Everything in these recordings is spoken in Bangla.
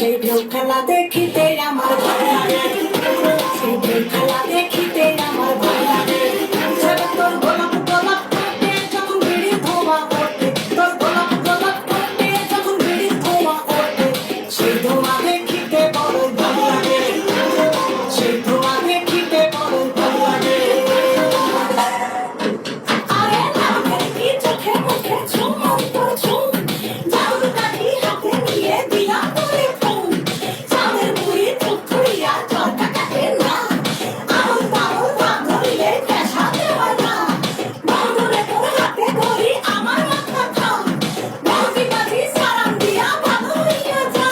সেই ঢেউ খেলা দেখিতে আমার ভালো লাগে, সেই ঢেউ খেলা দেখিতে আমার ভালো লাগে। ছেলে তোর গোলাপ গোলাপ করতে যখন বিড়ি ধোঁয়া করতে, তোর গোলাপ গোলাপ করতে যখন বিড়ি ধোঁয়া করতে, সেই ধোঁয়া দেখিতে বড় ভালো লাগে, সেই ধোঁয়া দেখিতে বড় ভালো লাগে। আরে নামের কি চোখে মুখে ঝুম অন্তর ঝুম, জাউর কাঠি হাতে নিয়ে দিয়া করে ফোন, চাঁদের মুড়ি থুথুইয়া চরকা কাটে না, আউল বাউল ভাব ধরিলে পেশা দেওয়া না, বন্ধুরে তোর হাতে ধরি আমার মাথা খা, বাজি বাজি সালাম দিয়া ভালো হইয়া যা।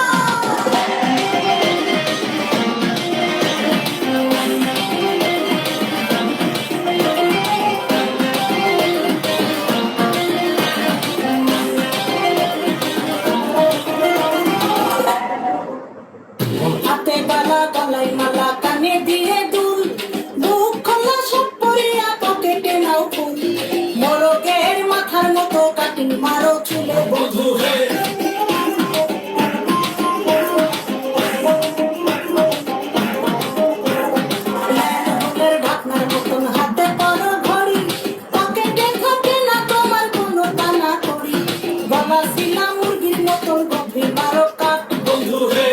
হাতে বালা গলায় মালা কানে দিয়ে দুল, বুক খোলা সব পরিয়া পকেটে নাও ফুল, মোরগের মাথার মতো কাটিং মারো চুলে বধূ হে। ল্যান্ডফোনের ঢাকনার মতন হাতে পরো ঘড়ি, পকেটে থাকে না তোমার কোনো টানা কড়ি, গলা শিলা মুরগির মতন গভীর মারো কাট বন্ধু হে।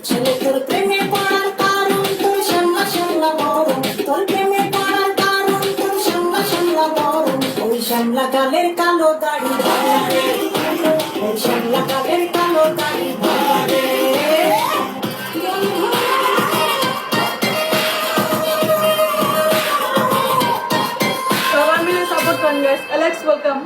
ছেলে তোর প্রেমে পড়ার কারণ তোর শ্যামলা শ্যামলা গরম, তোর প্রেমে পড়ার কারণ তোর শ্যামলা শ্যামলা গরম, ওই শ্যামলা কালের কালো দাড়ি ভালো লাগে, ওই শ্যামলা কালের কালো দাড়ি ভালো লাগে। সবাই মিলে সাপোর্ট করেন গাইস। Alex welcome.